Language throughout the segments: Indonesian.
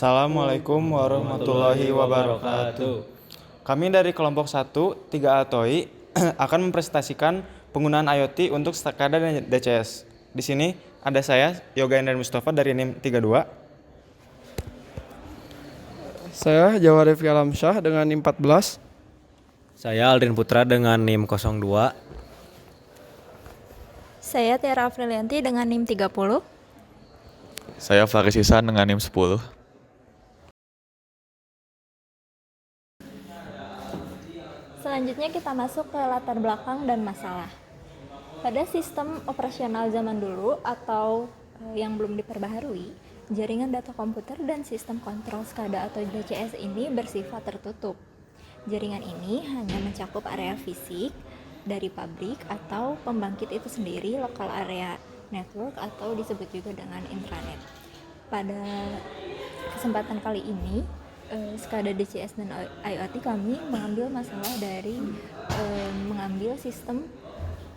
Assalamualaikum warahmatullahi wabarakatuh. Kami dari kelompok 1, 3A TOI akan mempresentasikan penggunaan IoT untuk SCADA dan DCS. Di sini ada saya, Yoga Endar Mustafa dari NIM 32. Saya Jawa Revi Alamsyah dengan NIM 14. Saya Aldrin Putra dengan NIM 02. Saya Tiara Aprilianti dengan NIM 30. Saya Faris Ihsan dengan NIM 10. Selanjutnya kita masuk ke latar belakang dan masalah. Pada sistem operasional zaman dulu atau yang belum diperbaharui, jaringan data komputer dan sistem kontrol SCADA atau DCS ini bersifat tertutup. Jaringan ini hanya mencakup area fisik dari pabrik atau pembangkit itu sendiri, local area network atau disebut juga dengan intranet. Pada kesempatan kali ini, SCADA, DCS, dan IoT kami mengambil masalah dari mengambil sistem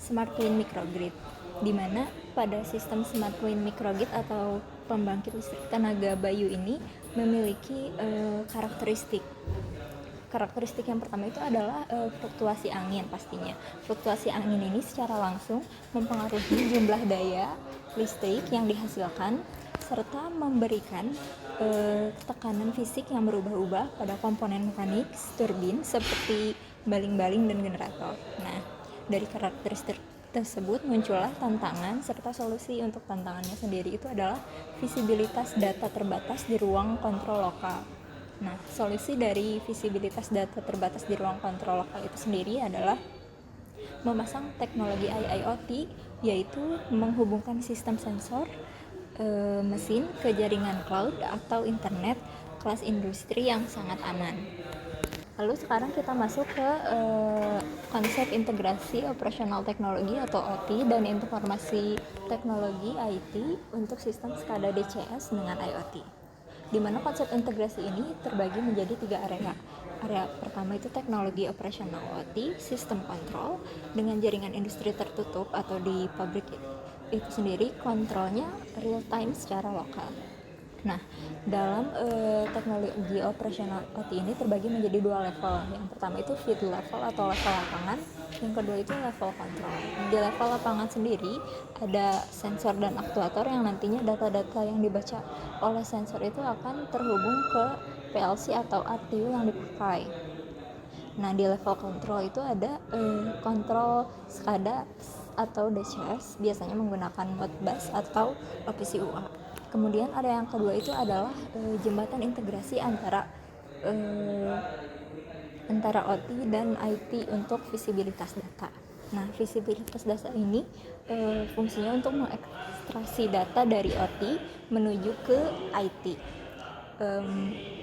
Smart Clean Microgrid, di mana pada sistem Smart Clean Microgrid atau pembangkit listrik tenaga bayu ini memiliki karakteristik yang pertama itu adalah fluktuasi angin. Pastinya fluktuasi angin ini secara langsung mempengaruhi jumlah daya listrik yang dihasilkan serta memberikan tekanan fisik yang berubah-ubah pada komponen mekanik turbin seperti baling-baling dan generator. Nah, dari karakteristik tersebut muncullah tantangan serta solusi. Untuk tantangannya sendiri itu adalah visibilitas data terbatas di ruang kontrol lokal. Nah, solusi dari visibilitas data terbatas di ruang kontrol lokal itu sendiri adalah memasang teknologi IoT, yaitu menghubungkan sistem sensor mesin ke jaringan cloud atau internet kelas industri yang sangat aman. Lalu sekarang kita masuk ke konsep integrasi operasional teknologi atau OT dan informasi teknologi IT untuk sistem SCADA DCS dengan IoT, di mana konsep integrasi ini terbagi menjadi 3 area. Area pertama itu teknologi operasional OT, sistem kontrol dengan jaringan industri tertutup atau di pabrik itu sendiri, kontrolnya real time secara lokal. Nah, dalam teknologi operasional OT ini terbagi menjadi 2 level. Yang pertama itu field level atau level lapangan, yang kedua itu level kontrol. Di level lapangan sendiri ada sensor dan aktuator yang nantinya data-data yang dibaca oleh sensor itu akan terhubung ke PLC atau RTU yang dipakai. Nah, di level kontrol itu ada kontrol SCADA atau DCS, biasanya menggunakan Modbus atau OPC UA. Kemudian ada yang kedua itu adalah jembatan integrasi antara OT dan IT untuk visibilitas data. Nah, visibilitas data ini fungsinya untuk mengekstraksi data dari OT menuju ke IT.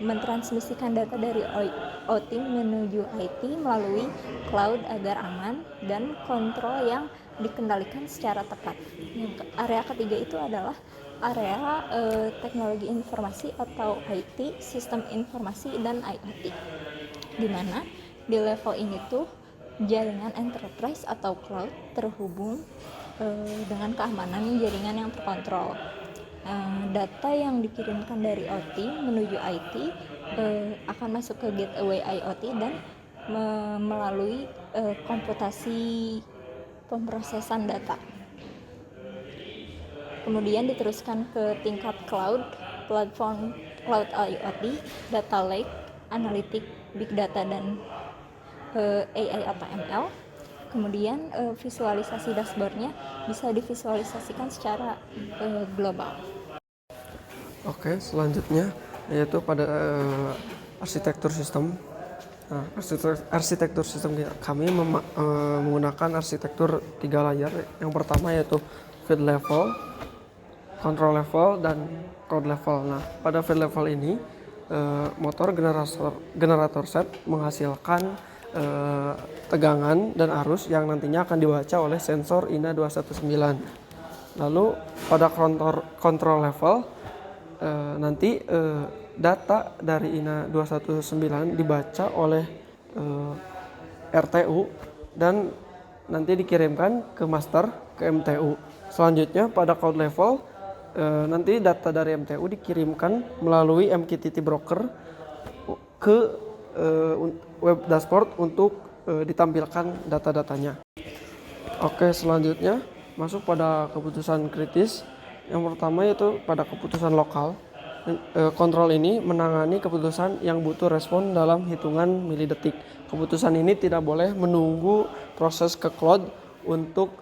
Mentransmisikan data dari OT menuju IT melalui cloud agar aman dan kontrol yang dikendalikan secara tepat. Area ketiga itu adalah area teknologi informasi atau IT, sistem informasi dan IoT, di mana di level ini tuh jaringan enterprise atau cloud terhubung dengan keamanan jaringan yang terkontrol. Data yang dikirimkan dari OT menuju IT akan masuk ke gateway IoT dan melalui komputasi pemrosesan data. Kemudian diteruskan ke tingkat cloud, platform cloud IoT, data lake, analitik, big data, dan AI atau ML. Kemudian visualisasi dashboardnya bisa divisualisasikan secara global. Oke, selanjutnya yaitu pada arsitektur sistem. Nah, arsitektur sistem kami menggunakan arsitektur 3 layer. Yang pertama yaitu field level, control level, dan cloud level. Nah, pada field level ini motor generator set menghasilkan tegangan dan arus yang nantinya akan dibaca oleh sensor INA 219. Lalu pada control level nanti data dari INA 219 dibaca oleh RTU dan nanti dikirimkan ke master ke MTU. Selanjutnya pada cloud level nanti data dari MTU dikirimkan melalui MQTT broker ke web dashboard untuk ditampilkan data-datanya. Oke, selanjutnya masuk pada keputusan kritis. Yang pertama yaitu pada keputusan lokal. Kontrol ini menangani keputusan yang butuh respon dalam hitungan milidetik. Keputusan ini tidak boleh menunggu proses ke cloud untuk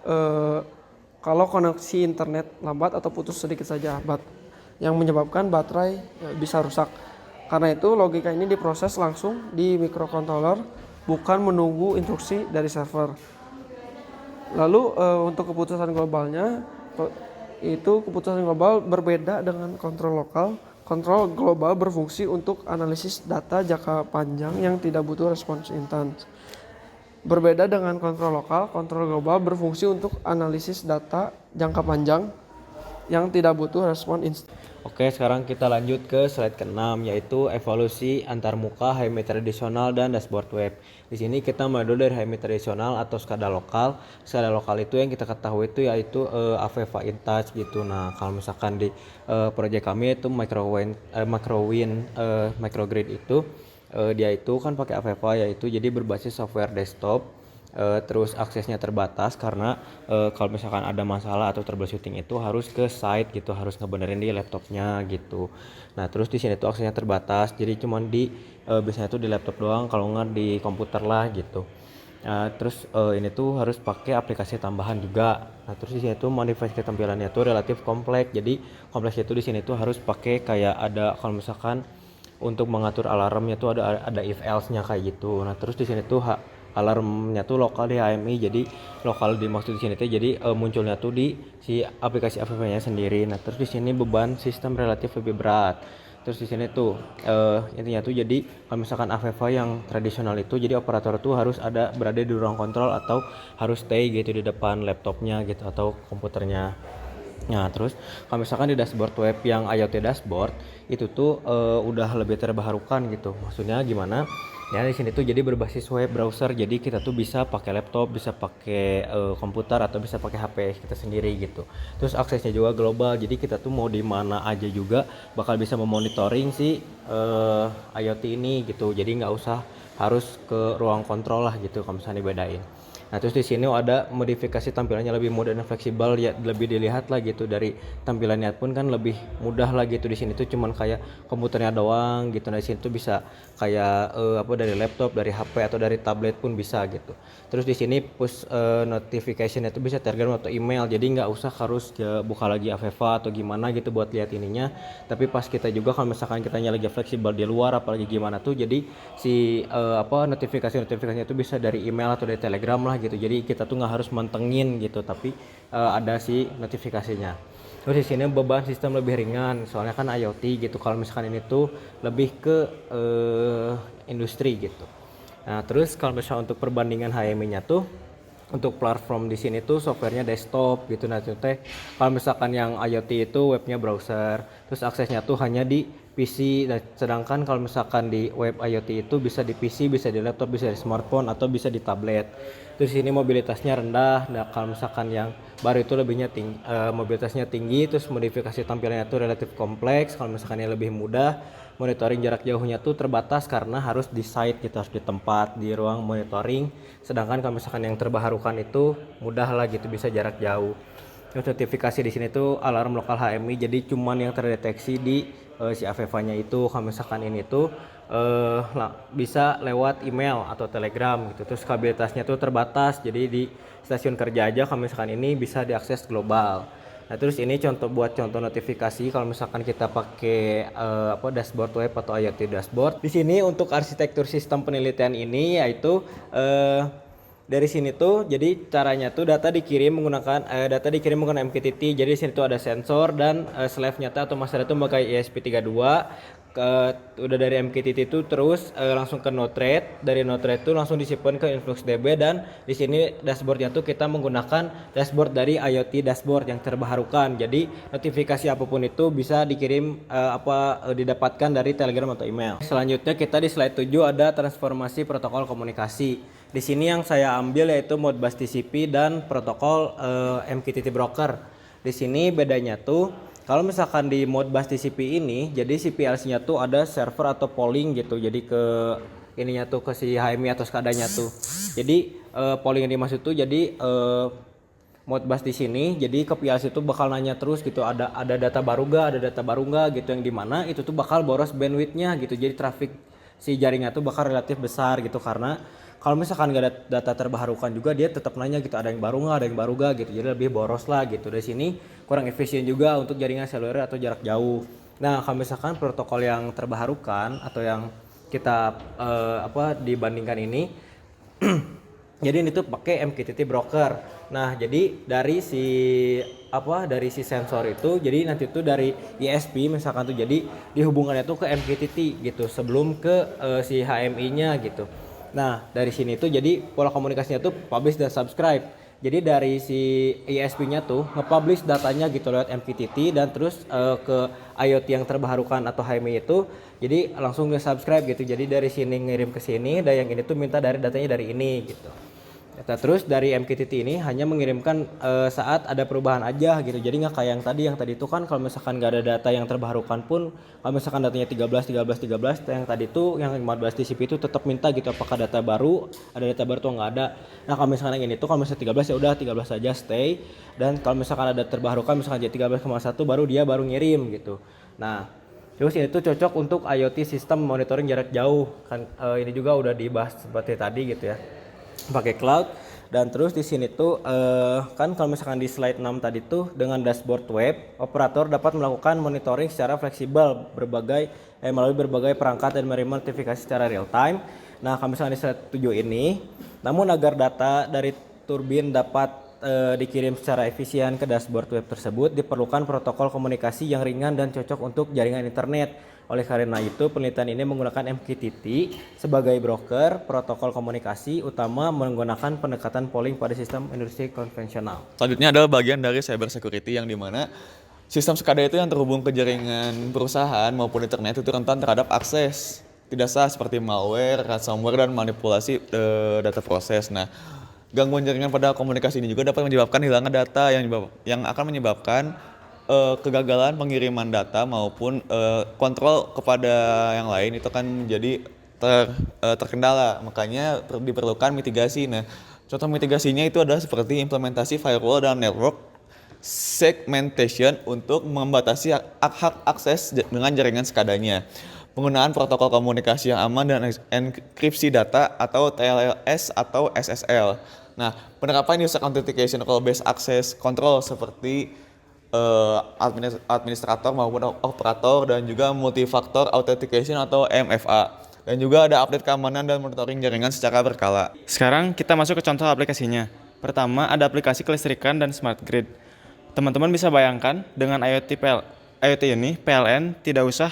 kalau koneksi internet lambat atau putus sedikit saja yang menyebabkan baterai bisa rusak. Karena itu logika ini diproses langsung di microcontroller, bukan menunggu instruksi dari server. Lalu untuk keputusan globalnya, itu keputusan global berbeda dengan kontrol lokal. Kontrol global berfungsi untuk analisis data jangka panjang yang tidak butuh respons instan. Berbeda dengan kontrol lokal, kontrol global berfungsi untuk analisis data jangka panjang yang tidak butuh respon instan. Oke, sekarang kita lanjut ke slide ke-6 yaitu evolusi antarmuka HMI tradisional dan dashboard web. Di sini kita mulai dulu dari HMI tradisional atau SCADA lokal. SCADA lokal itu yang kita ketahui itu yaitu AVEVA InTouch gitu. Nah, kalau misalkan di proyek kami itu microgrid itu dia itu kan pakai AVEVA yaitu jadi berbasis software desktop. Terus aksesnya terbatas karena kalau misalkan ada masalah atau troubleshooting itu harus ke site gitu, harus ngebenerin di laptopnya gitu. Nah terus di sini tuh aksesnya terbatas, jadi cuman di biasanya tuh di laptop doang, kalau nggak di komputer lah gitu. Terus ini tuh harus pakai aplikasi tambahan juga. Nah terus di sini tuh modifikasi tampilannya tuh relatif kompleks, jadi kompleksnya tuh di sini tuh harus pakai kayak ada kalau misalkan untuk mengatur alarmnya tuh ada if else-nya kayak gitu. Nah terus di sini tuh alarmnya tuh lokal di HMI, jadi lokal dimaksud di sini tuh jadi munculnya tuh di si aplikasi AVEVA-nya sendiri. Nah terus di sini beban sistem relatif lebih berat. Terus di sini tuh intinya tuh jadi kalau misalkan AVEVA yang tradisional itu jadi operator tuh harus berada di ruang kontrol atau harus stay gitu di depan laptopnya gitu atau komputernya. Nah terus kalau misalkan di dashboard web yang IoT dashboard itu tuh udah lebih terbaharukan gitu. Maksudnya gimana? Ya di sini tuh jadi berbasis web browser, jadi kita tuh bisa pakai laptop, bisa pakai komputer atau bisa pakai HP kita sendiri gitu. Terus aksesnya juga global, jadi kita tuh mau di mana aja juga bakal bisa memonitoring si IoT ini gitu. Jadi nggak usah harus ke ruang kontrol lah gitu kalau misalnya dibedain. Nah terus di sini ada modifikasi tampilannya lebih mudah dan fleksibel ya, lebih dilihat lah gitu dari tampilannya pun kan lebih mudah lah gitu. Di sini tuh cuman kayak komputernya doang gitu. Nah di sini tuh bisa kayak dari laptop, dari HP atau dari tablet pun bisa gitu. Terus di sini push notification itu bisa Telegram atau email. Jadi nggak usah harus buka lagi AVEVA atau gimana gitu buat lihat ininya. Tapi pas kita juga kalau misalkan kitanya lagi fleksibel di luar apalagi gimana tuh jadi si notifikasinya itu bisa dari email atau dari Telegram lah gitu. Jadi kita tuh nggak harus mantengin gitu, tapi ada si notifikasinya. Terus di sini beban sistem lebih ringan, soalnya kan IoT gitu. Kalau misalkan ini tuh lebih ke industri gitu. Nah, terus kalau misalnya untuk perbandingan HMI-nya tuh untuk platform di sini tuh softwarenya desktop gitu. Nah, itu teh kalau misalkan yang IoT itu webnya browser, terus aksesnya tuh hanya di PC. Dan sedangkan kalau misalkan di web IoT itu bisa di PC, bisa di laptop, bisa di smartphone atau bisa di tablet. Terus ini mobilitasnya rendah. Nah, kalau misalkan yang baru itu lebihnya tinggi, mobilitasnya tinggi, terus modifikasi tampilannya itu relatif kompleks. Kalau misalkan yang lebih mudah, monitoring jarak jauhnya tuh terbatas karena harus di site gitu, harus di tempat, di ruang monitoring. Sedangkan kalau misalkan yang terbaharukan itu mudah lah gitu, bisa jarak jauh. Terus notifikasi di sini tuh alarm lokal HMI, jadi cuman yang terdeteksi di si AVEVA-nya itu. Kalau misalkan ini tuh bisa lewat email atau telegram gitu. Terus kapabilitasnya tuh terbatas, jadi di stasiun kerja aja kalau misalkan ini bisa diakses global. Nah terus ini contoh notifikasi kalau misalkan kita pakai dashboard web atau IoT dashboard. Di sini untuk arsitektur sistem penelitian ini yaitu dari sini tuh jadi caranya tuh data dikirim menggunakan MQTT. Jadi di sini tuh ada sensor dan slave-nya atau master itu pakai ESP32. Udah dari MQTT itu terus langsung ke Node-RED. Dari Node-RED itu langsung disimpan ke InfluxDB, dan di sini dashboardnya tuh kita menggunakan dashboard dari IoT dashboard yang terbaharukan. Jadi notifikasi apapun itu bisa dikirim didapatkan dari Telegram atau email. Selanjutnya kita di slide 7 ada transformasi protokol komunikasi. Di sini yang saya ambil yaitu Modbus TCP dan protokol MQTT broker. Di sini bedanya tuh Kalau misalkan di Modbus TCP ini, jadi si PLC-nya tuh ada server atau polling gitu. Jadi ke ininya tuh ke si HMI atau SCADA-nya tuh. Jadi polling yang dimaksud tuh jadi Modbus di sini, jadi ke PLC itu bakal nanya terus gitu, ada data baru gak, ada data baru gak gitu, yang dimana itu tuh bakal boros bandwidth-nya gitu, jadi traffic si jaringan tuh bakal relatif besar gitu, karena kalau misalkan gak ada data terbarukan juga dia tetap nanya gitu, ada yang baru gak, ada yang baru gak gitu, jadi lebih boros lah gitu. Dari sini kurang efisien juga untuk jaringan seluler atau jarak jauh. Nah kalau misalkan protokol yang terbarukan atau yang kita dibandingkan ini jadi ini tuh pakai MQTT broker. Nah, jadi dari si sensor itu, jadi nanti tuh dari ISP misalkan tuh jadi dihubungannya tuh ke MQTT gitu sebelum ke si HMI-nya gitu. Nah, dari sini tuh jadi pola komunikasinya tuh publish dan subscribe. Jadi dari si ISP-nya tuh nge-publish datanya gitu lewat MQTT dan terus ke IoT yang terbarukan atau HMI itu jadi langsung nge-subscribe gitu. Jadi dari sini ngirim ke sini dan yang ini tuh minta dari datanya dari ini gitu. Nah, terus dari MQTT ini hanya mengirimkan saat ada perubahan aja gitu. Jadi nggak kayak yang tadi itu kan kalau misalkan nggak ada data yang terbarukan pun, kalau misalkan datanya 13 yang tadi itu yang 15 TCP itu tetap minta gitu apakah data baru, ada data baru atau nggak ada. Nah kalau misalkan yang ini tuh kalau misalkan 13 ya udah 13 saja stay, dan kalau misalkan ada terbarukan misalkan jadi 13,1 baru ngirim gitu. Nah terus ini tuh cocok untuk IoT sistem monitoring jarak jauh kan, ini juga udah dibahas seperti tadi gitu ya, pakai cloud. Dan terus di sini tuh kan kalau misalkan di slide 6 tadi tuh dengan dashboard web, operator dapat melakukan monitoring secara fleksibel melalui berbagai perangkat dan menerima notifikasi secara real time. Nah kalau misalkan di slide 7 ini, namun agar data dari turbin dapat dikirim secara efisien ke dashboard web tersebut, diperlukan protokol komunikasi yang ringan dan cocok untuk jaringan internet. Oleh karena itu, penelitian ini menggunakan MQTT sebagai broker protokol komunikasi utama menggunakan pendekatan polling pada sistem industri konvensional. Selanjutnya adalah bagian dari cyber security yang dimana sistem SCADA itu yang terhubung ke jaringan perusahaan maupun internet itu rentan terhadap akses tidak sah seperti malware, ransomware, dan manipulasi data proses. Nah, gangguan jaringan pada komunikasi ini juga dapat menyebabkan hilangnya data yang akan menyebabkan kegagalan pengiriman data maupun kontrol kepada yang lain itu kan menjadi terkendala. Makanya diperlukan mitigasi. Nah, contoh mitigasinya itu adalah seperti implementasi firewall dan network segmentation untuk membatasi hak akses dengan jaringan SCADA-nya. Penggunaan protokol komunikasi yang aman dan enkripsi data atau TLS atau SSL. Nah, penerapan user authentication role based access control seperti administrator maupun operator, dan juga multifactor authentication atau MFA. Dan juga ada update keamanan dan monitoring jaringan secara berkala. Sekarang kita masuk ke contoh aplikasinya. Pertama, ada aplikasi kelistrikan dan smart grid. Teman-teman bisa bayangkan dengan IoT ini, PLN tidak usah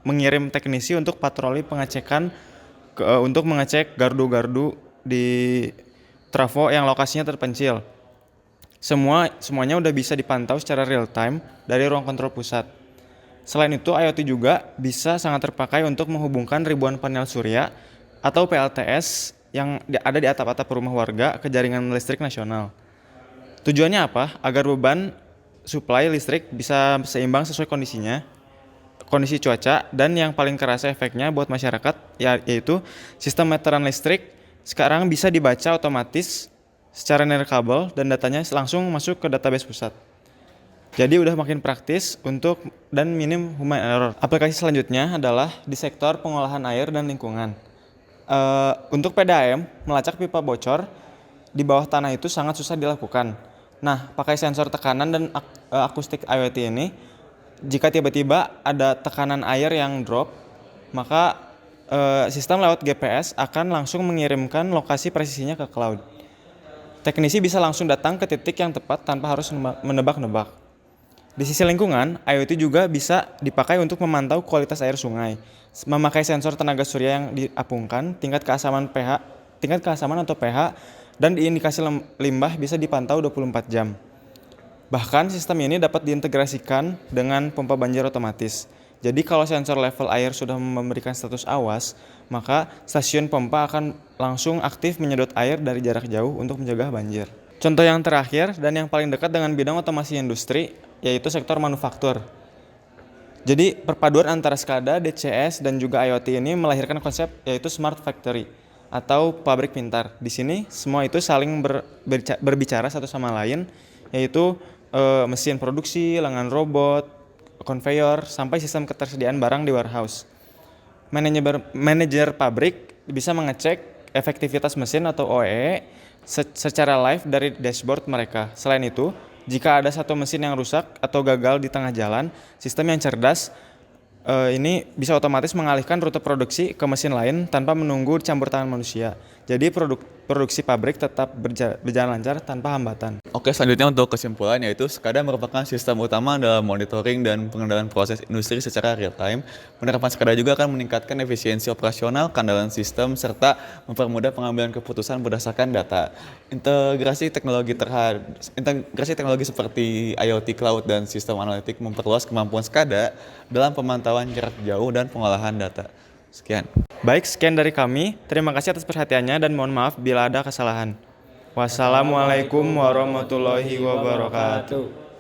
mengirim teknisi untuk patroli pengecekan untuk mengecek gardu-gardu di trafo yang lokasinya terpencil. Semuanya udah bisa dipantau secara real time dari ruang kontrol pusat. Selain itu, IoT juga bisa sangat terpakai untuk menghubungkan ribuan panel surya atau PLTS yang ada di atap-atap rumah warga ke jaringan listrik nasional. Tujuannya apa? Agar beban suplai listrik bisa seimbang sesuai kondisi cuaca, dan yang paling kerasa efeknya buat masyarakat yaitu sistem meteran listrik sekarang bisa dibaca otomatis secara nirkabel dan datanya langsung masuk ke database pusat. Jadi udah makin praktis dan minim human error. Aplikasi selanjutnya adalah di sektor pengolahan air dan lingkungan. Untuk PDAM, melacak pipa bocor di bawah tanah itu sangat susah dilakukan. Nah, pakai sensor tekanan dan akustik IoT ini, jika tiba-tiba ada tekanan air yang drop, maka sistem lewat GPS akan langsung mengirimkan lokasi presisinya ke cloud. Teknisi bisa langsung datang ke titik yang tepat tanpa harus menebak-nebak. Di sisi lingkungan, IoT juga bisa dipakai untuk memantau kualitas air sungai. Memakai sensor tenaga surya yang diapungkan, tingkat keasaman atau pH, dan indikasi limbah bisa dipantau 24 jam. Bahkan sistem ini dapat diintegrasikan dengan pompa banjir otomatis. Jadi kalau sensor level air sudah memberikan status awas, maka stasiun pompa akan langsung aktif menyedot air dari jarak jauh untuk mencegah banjir. Contoh yang terakhir dan yang paling dekat dengan bidang otomasi industri yaitu sektor manufaktur. Jadi perpaduan antara SCADA, DCS, dan juga IoT ini melahirkan konsep yaitu Smart Factory atau pabrik pintar. Di sini semua itu saling berbicara satu sama lain, yaitu mesin produksi, lengan robot, conveyor, sampai sistem ketersediaan barang di warehouse. Manajer pabrik bisa mengecek efektivitas mesin atau OEE secara live dari dashboard mereka. Selain itu, jika ada satu mesin yang rusak atau gagal di tengah jalan, sistem yang cerdas ini bisa otomatis mengalihkan rute produksi ke mesin lain tanpa menunggu campur tangan manusia. Jadi produksi pabrik tetap berjalan lancar tanpa hambatan. Oke, selanjutnya untuk kesimpulan yaitu SCADA merupakan sistem utama dalam monitoring dan pengendalian proses industri secara real time. Penerapan SCADA juga akan meningkatkan efisiensi operasional, keandalan sistem, serta mempermudah pengambilan keputusan berdasarkan data. Integrasi teknologi seperti IoT Cloud dan sistem analitik memperluas kemampuan SCADA dalam pemantauan jarak jauh dan pengolahan data. Sekian. Baik, sekian dari kami. Terima kasih atas perhatiannya dan mohon maaf bila ada kesalahan. Wassalamualaikum warahmatullahi wabarakatuh.